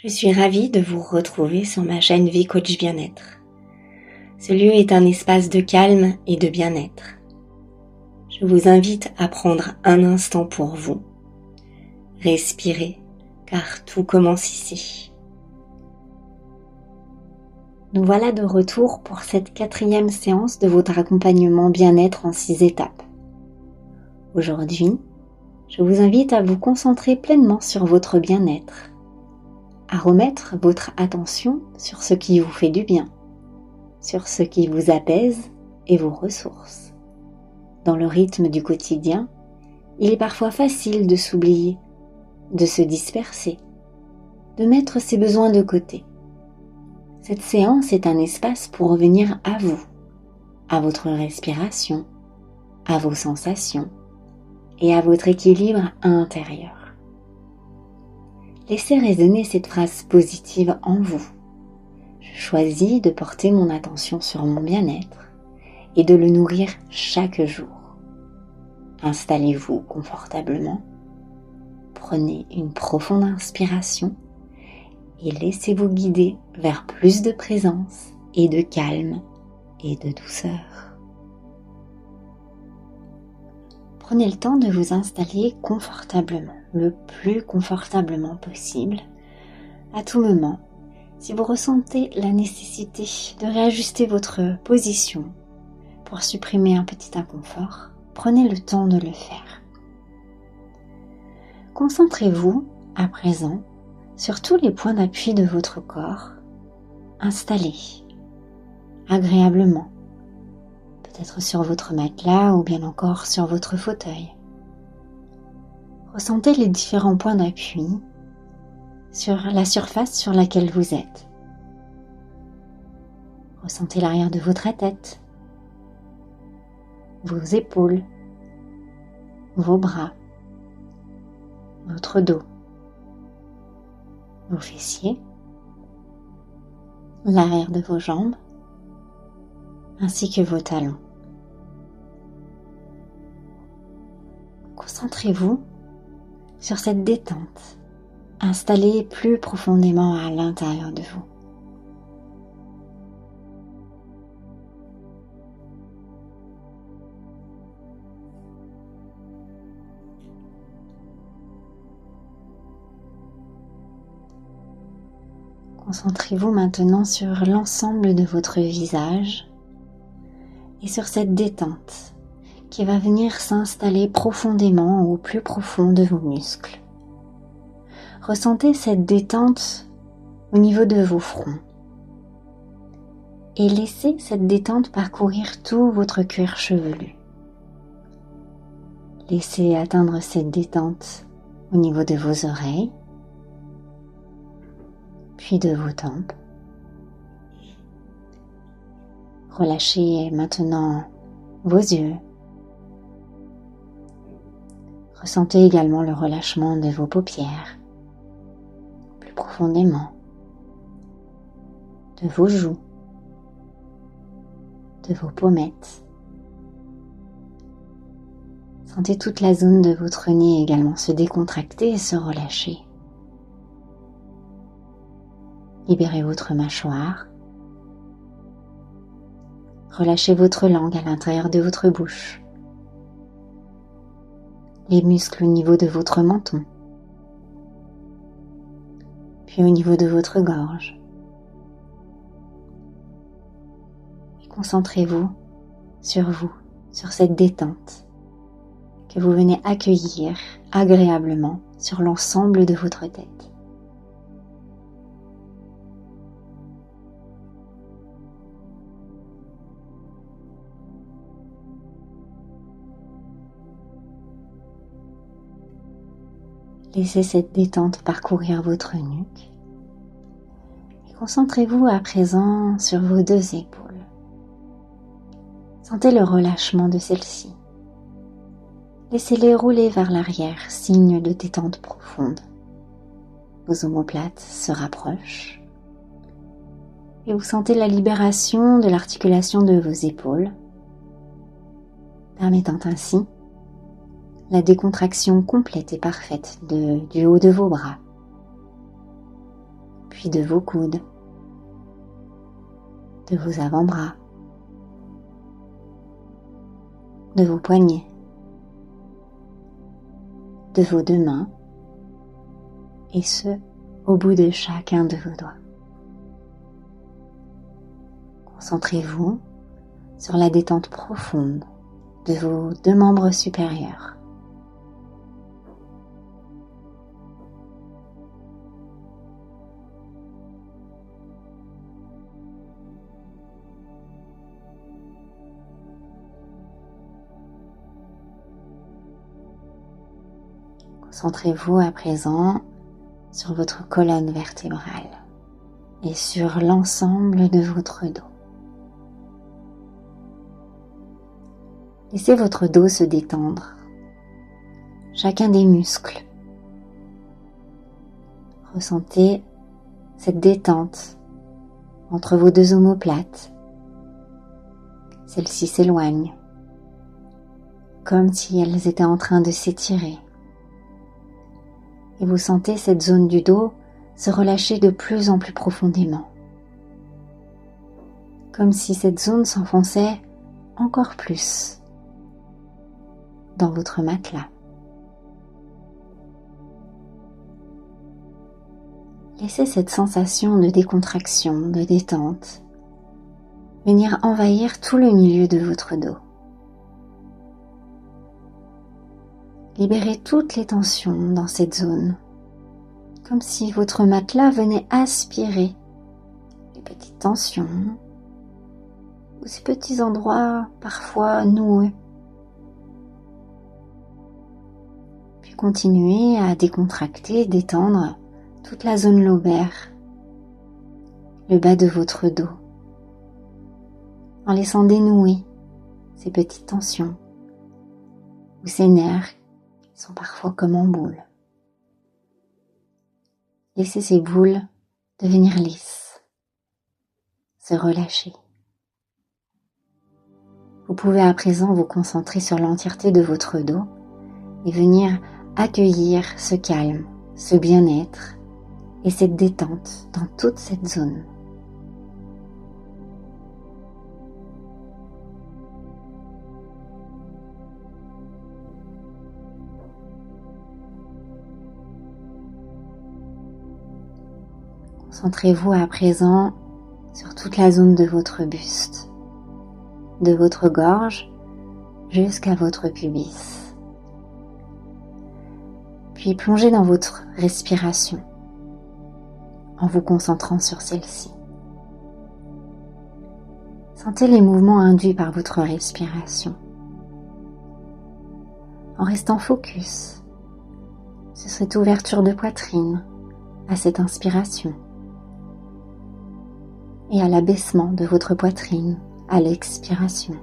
Je suis ravie de vous retrouver sur ma chaîne Vie Coach Bien-être. Ce lieu est un espace de calme et de bien-être. Je vous invite à prendre un instant pour vous. Respirez, car tout commence ici. Nous voilà de retour pour cette 4e séance de votre accompagnement bien-être en 6 étapes. Aujourd'hui, je vous invite à vous concentrer pleinement sur votre bien-être, à remettre votre attention sur ce qui vous fait du bien, sur ce qui vous apaise et vous ressource. Dans le rythme du quotidien, il est parfois facile de s'oublier, de se disperser, de mettre ses besoins de côté. Cette séance est un espace pour revenir à vous, à votre respiration, à vos sensations et à votre équilibre intérieur. Laissez résonner cette phrase positive en vous. Je choisis de porter mon attention sur mon bien-être et de le nourrir chaque jour. Installez-vous confortablement, prenez une profonde inspiration et laissez-vous guider vers plus de présence et de calme et de douceur. Prenez le temps de vous installer confortablement, le plus confortablement possible. À tout moment, si vous ressentez la nécessité de réajuster votre position pour supprimer un petit inconfort, prenez le temps de le faire. Concentrez-vous à présent sur tous les points d'appui de votre corps, installés agréablement, peut-être sur votre matelas ou bien encore sur votre fauteuil. Ressentez les différents points d'appui sur la surface sur laquelle vous êtes. Ressentez l'arrière de votre tête, vos épaules, vos bras, votre dos, vos fessiers, l'arrière de vos jambes, ainsi que vos talons. Concentrez-vous sur cette détente, installée plus profondément à l'intérieur de vous. Concentrez-vous maintenant sur l'ensemble de votre visage et sur cette détente qui va venir s'installer profondément au plus profond de vos muscles. Ressentez cette détente au niveau de vos fronts et laissez cette détente parcourir tout votre cuir chevelu. Laissez atteindre cette détente au niveau de vos oreilles, puis de vos tempes. Relâchez maintenant vos yeux. Ressentez également le relâchement de vos paupières, plus profondément, de vos joues, de vos pommettes. Sentez toute la zone de votre nez également se décontracter et se relâcher. Libérez votre mâchoire. Relâchez votre langue à l'intérieur de votre bouche. Les muscles au niveau de votre menton. Puis au niveau de votre gorge. Et concentrez-vous, sur cette détente que vous venez accueillir agréablement sur l'ensemble de votre tête. Laissez cette détente parcourir votre nuque et concentrez-vous à présent sur vos 2 épaules. Sentez le relâchement de celles-ci. Laissez-les rouler vers l'arrière, signe de détente profonde. Vos omoplates se rapprochent et vous sentez la libération de l'articulation de vos épaules, permettant ainsi la décontraction complète et parfaite du haut de vos bras. puis de vos coudes, de vos avant-bras, de vos poignets, de vos deux mains, et ce, au bout de chacun de vos doigts. Concentrez-vous sur la détente profonde de vos deux membres supérieurs. Concentrez-vous à présent sur votre colonne vertébrale et sur l'ensemble de votre dos. Laissez votre dos se détendre, chacun des muscles. Ressentez cette détente entre vos deux omoplates. Celles-ci s'éloignent, comme si elles étaient en train de s'étirer. Et vous sentez cette zone du dos se relâcher de plus en plus profondément, comme si cette zone s'enfonçait encore plus dans votre matelas. Laissez cette sensation de décontraction, de détente, venir envahir tout le milieu de votre dos. Libérez toutes les tensions dans cette zone, comme si votre matelas venait aspirer les petites tensions ou ces petits endroits parfois noueux. Puis continuez à décontracter, détendre toute la zone lobaire, le bas de votre dos, en laissant dénouer ces petites tensions ou ces nerfs qui sont parfois comme en boule. Laissez ces boules devenir lisses, se relâcher. Vous pouvez à présent vous concentrer sur l'entièreté de votre dos et venir accueillir ce calme, ce bien-être et cette détente dans toute cette zone. Concentrez-vous à présent sur toute la zone de votre buste, de votre gorge jusqu'à votre pubis. Puis plongez dans votre respiration en vous concentrant sur celle-ci. Sentez les mouvements induits par votre respiration en restant focus sur cette ouverture de poitrine à cette inspiration et à l'abaissement de votre poitrine à l'expiration.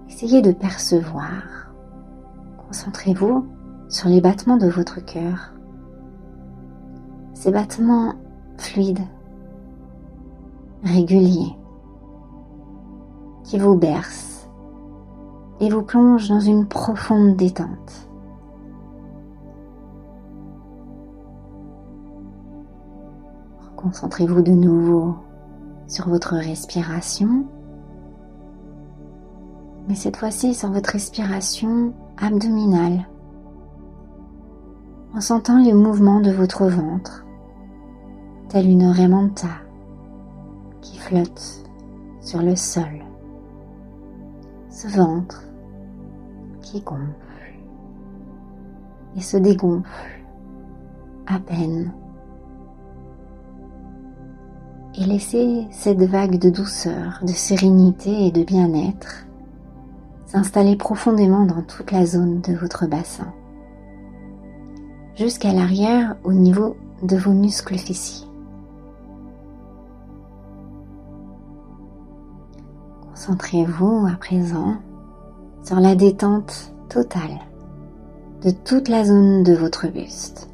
Essayez de percevoir. Concentrez-vous sur les battements de votre cœur. Ces battements fluides, réguliers, qui vous bercent et vous plongent dans une profonde détente. Concentrez-vous de nouveau sur votre respiration, mais cette fois-ci sur votre respiration abdominale, en sentant les mouvements de votre ventre, telle une raie manta qui flotte sur le sol. Ce ventre qui gonfle et se dégonfle à peine. Et laissez cette vague de douceur, de sérénité et de bien-être s'installer profondément dans toute la zone de votre bassin, jusqu'à l'arrière au niveau de vos muscles fessiers. Concentrez-vous à présent sur la détente totale de toute la zone de votre buste.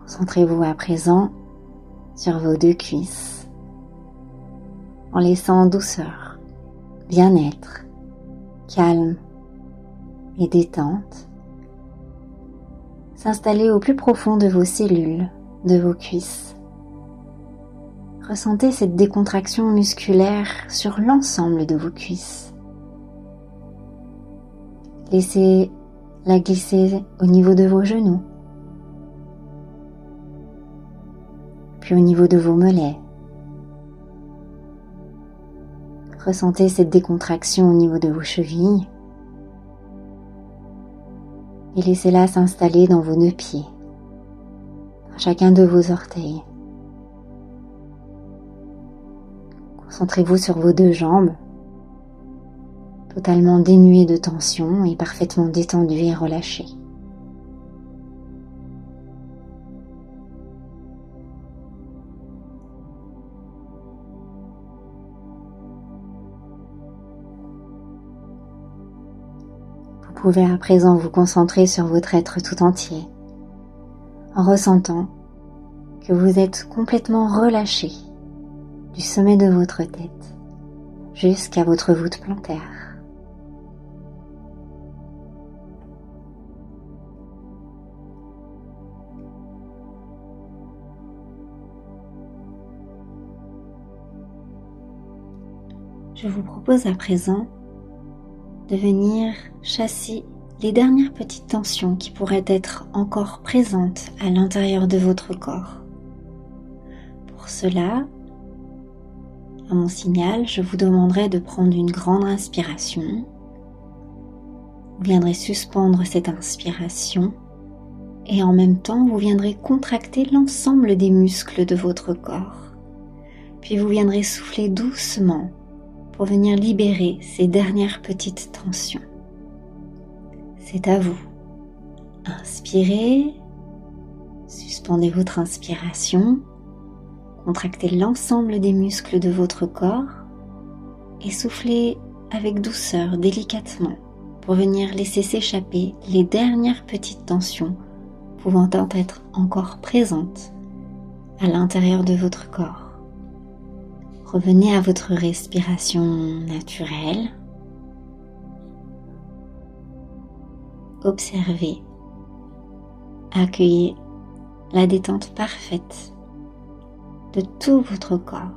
Concentrez-vous à présent sur vos 2 cuisses, en laissant douceur, bien-être, calme et détente s'installer au plus profond de vos cellules, de vos cuisses. Ressentez cette décontraction musculaire sur l'ensemble de vos cuisses. Laissez-la glisser au niveau de vos genoux, puis au niveau de vos mollets. Ressentez cette décontraction au niveau de vos chevilles et laissez-la s'installer dans vos 2 pieds, dans chacun de vos orteils. Concentrez-vous sur vos 2 jambes, totalement dénuées de tension et parfaitement détendues et relâchées. Vous pouvez à présent vous concentrer sur votre être tout entier, en ressentant que vous êtes complètement relâché du sommet de votre tête jusqu'à votre voûte plantaire. Je vous propose à présent de venir chasser les dernières petites tensions qui pourraient être encore présentes à l'intérieur de votre corps. Pour cela, à mon signal, je vous demanderai de prendre une grande inspiration. Vous viendrez suspendre cette inspiration et en même temps, vous viendrez contracter l'ensemble des muscles de votre corps. Puis vous viendrez souffler doucement pour venir libérer ces dernières petites tensions. C'est à vous. Inspirez, suspendez votre inspiration, contractez l'ensemble des muscles de votre corps et soufflez avec douceur, délicatement, pour venir laisser s'échapper les dernières petites tensions pouvant être encore présentes à l'intérieur de votre corps. Revenez à votre respiration naturelle. Observez, accueillez la détente parfaite de tout votre corps.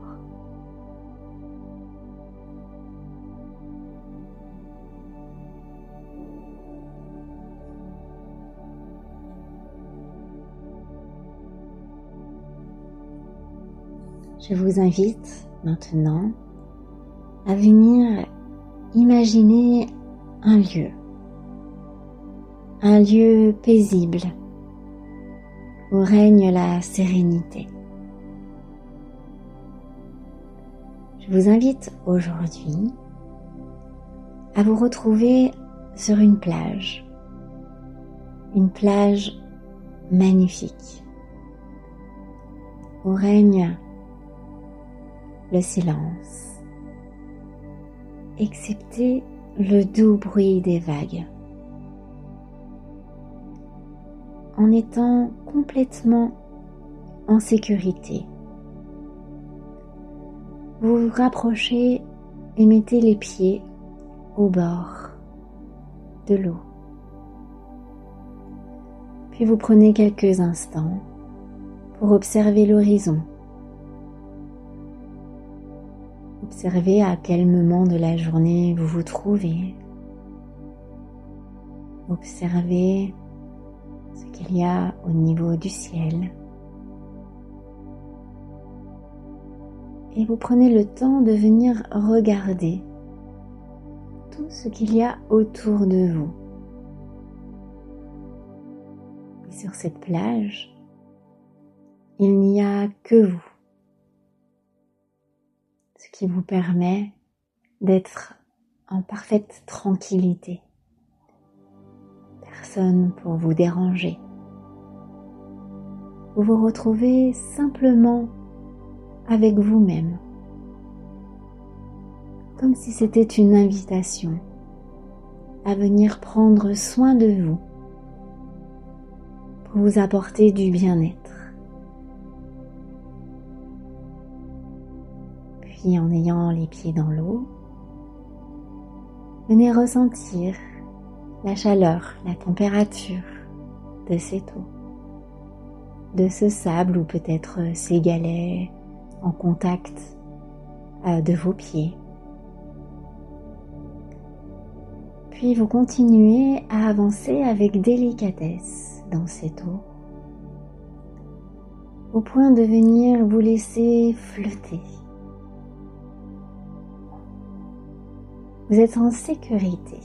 Je vous invite maintenant à venir imaginer un lieu paisible où règne la sérénité. Je vous invite aujourd'hui à vous retrouver sur une plage magnifique où règne le silence, excepté le doux bruit des vagues. En étant complètement en sécurité, vous vous rapprochez et mettez les pieds au bord de l'eau. Puis vous prenez quelques instants pour observer l'horizon. Observez à quel moment de la journée vous vous trouvez. Observez ce qu'il y a au niveau du ciel. Et vous prenez le temps de venir regarder tout ce qu'il y a autour de vous. Et sur cette plage, il n'y a que vous. Ce qui vous permet d'être en parfaite tranquillité. Personne pour vous déranger. Vous vous retrouvez simplement avec vous-même, comme si c'était une invitation à venir prendre soin de vous pour vous apporter du bien-être. Puis en ayant les pieds dans l'eau, venez ressentir la chaleur, la température de cette eau, de ce sable ou peut-être ces galets en contact de vos pieds. Puis vous continuez à avancer avec délicatesse dans cette eau, au point de venir vous laisser flotter. Vous êtes en sécurité.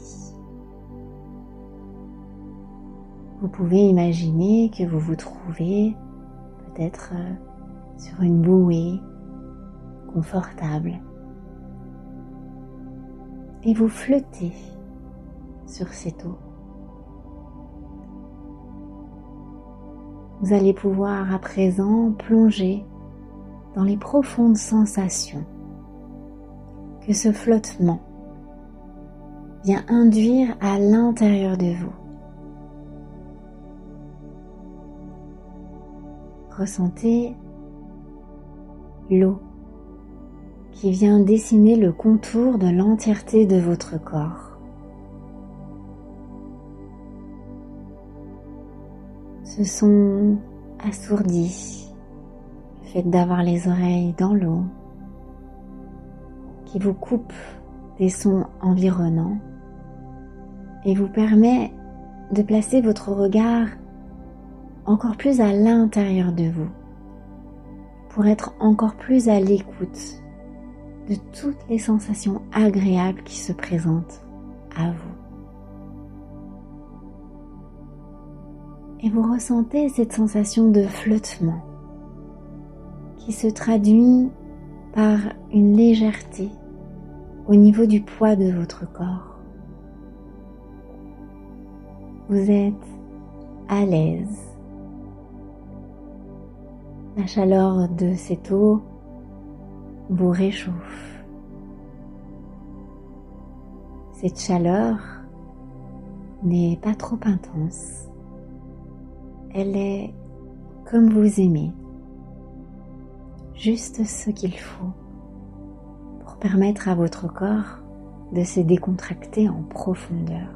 Vous pouvez imaginer que vous vous trouvez peut-être sur une bouée confortable et vous flottez sur cette eau. Vous allez pouvoir à présent plonger dans les profondes sensations que ce flottement vient induire à l'intérieur de vous. Ressentez l'eau qui vient dessiner le contour de l'entièreté de votre corps. Ce son assourdit, le fait d'avoir les oreilles dans l'eau, qui vous coupe des sons environnants et vous permet de placer votre regard encore plus à l'intérieur de vous, pour être encore plus à l'écoute de toutes les sensations agréables qui se présentent à vous. Et vous ressentez cette sensation de flottement qui se traduit par une légèreté au niveau du poids de votre corps. Vous êtes à l'aise. La chaleur de cette eau vous réchauffe. Cette chaleur n'est pas trop intense. Elle est comme vous aimez, juste ce qu'il faut pour permettre à votre corps de se décontracter en profondeur.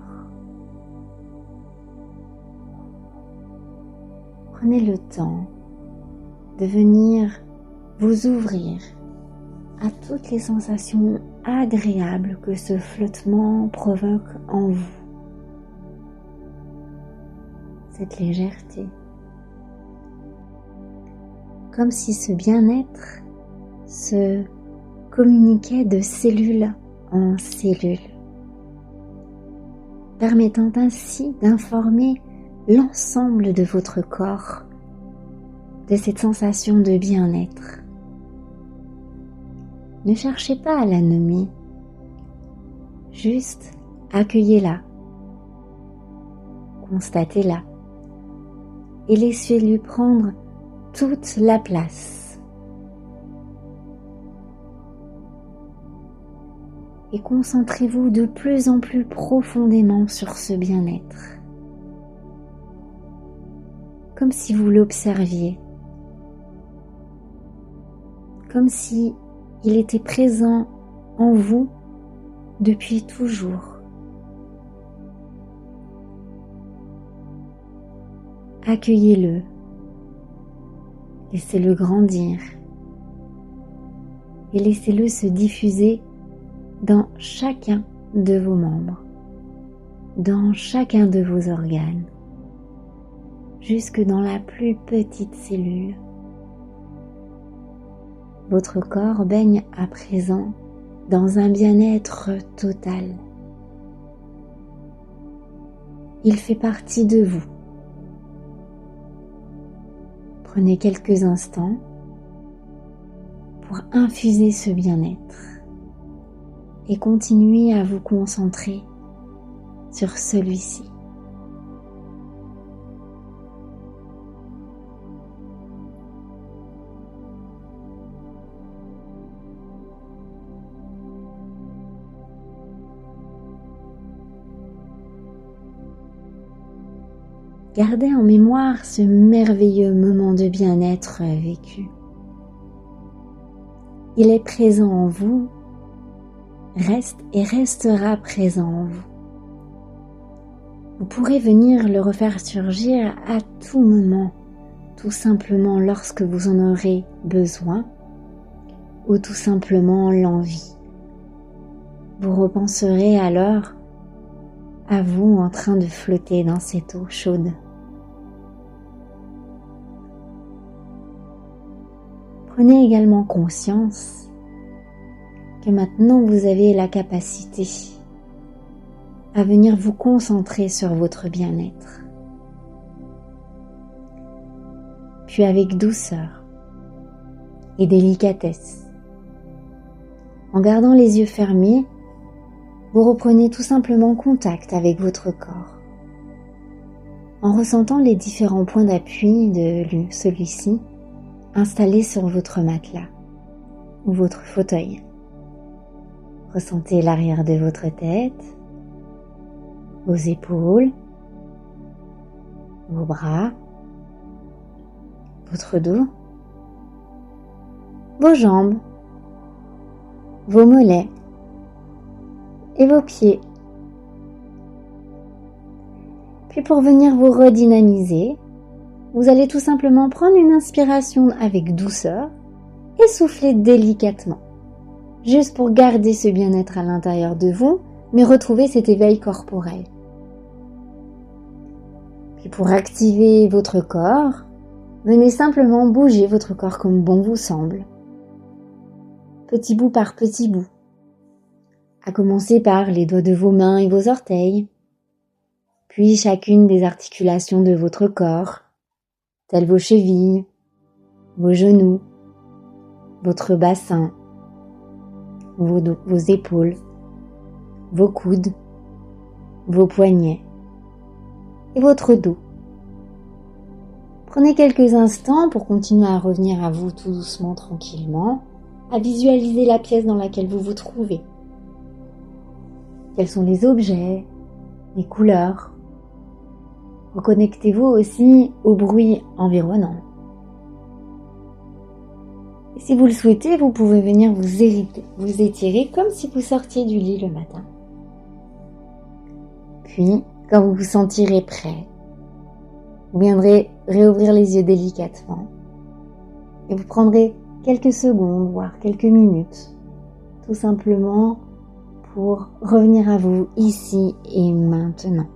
Prenez le temps de venir vous ouvrir à toutes les sensations agréables que ce flottement provoque en vous. Cette légèreté, comme si ce bien-être se communiquait de cellule en cellule, permettant ainsi d'informer l'ensemble de votre corps de cette sensation de bien-être. Ne cherchez pas à la nommer, juste accueillez-la, constatez-la et laissez-lui prendre toute la place. Et concentrez-vous de plus en plus profondément sur ce bien-être, comme si vous l'observiez, comme si il était présent en vous depuis toujours. Accueillez-le, laissez-le grandir et laissez-le se diffuser dans chacun de vos membres, dans chacun de vos organes, jusque dans la plus petite cellule. Votre corps baigne à présent dans un bien-être total. Il fait partie de vous. Prenez quelques instants pour infuser ce bien-être et continuez à vous concentrer sur celui-ci. Gardez en mémoire ce merveilleux moment de bien-être vécu. il est présent en vous, reste et restera présent en vous. Vous pourrez venir le refaire surgir à tout moment, tout simplement lorsque vous en aurez besoin ou tout simplement l'envie. Vous repenserez alors à vous en train de flotter dans cette eau chaude. Prenez également conscience que maintenant vous avez la capacité à venir vous concentrer sur votre bien-être. Puis avec douceur et délicatesse, en gardant les yeux fermés, vous reprenez tout simplement contact avec votre corps, en ressentant les différents points d'appui de celui-ci installés sur votre matelas ou votre fauteuil. Ressentez l'arrière de votre tête, vos épaules, vos bras, votre dos, vos jambes, vos mollets et vos pieds. Puis pour venir vous redynamiser, vous allez tout simplement prendre une inspiration avec douceur et souffler délicatement, juste pour garder ce bien-être à l'intérieur de vous, mais retrouver cet éveil corporel. Puis pour activer votre corps, venez simplement bouger votre corps comme bon vous semble, petit bout par petit bout, à commencer par les doigts de vos mains et vos orteils, puis chacune des articulations de votre corps, telles vos chevilles, vos genoux, votre bassin, vos épaules, vos coudes, vos poignets et votre dos. Prenez quelques instants pour continuer à revenir à vous tout doucement, tranquillement, à visualiser la pièce dans laquelle vous vous trouvez. Quels sont les objets, les couleurs? Reconnectez-vous aussi au bruit environnant. Et si vous le souhaitez, vous pouvez venir vous étirer comme si vous sortiez du lit le matin. Puis, quand vous vous sentirez prêt, vous viendrez réouvrir les yeux délicatement et vous prendrez quelques secondes, voire quelques minutes, tout simplement pour revenir à vous ici et maintenant.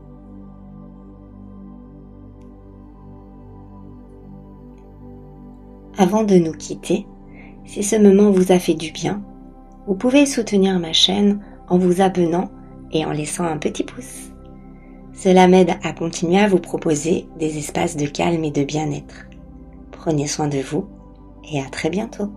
Avant de nous quitter, si ce moment vous a fait du bien, vous pouvez soutenir ma chaîne en vous abonnant et en laissant un petit pouce. Cela m'aide à continuer à vous proposer des espaces de calme et de bien-être. Prenez soin de vous et à très bientôt.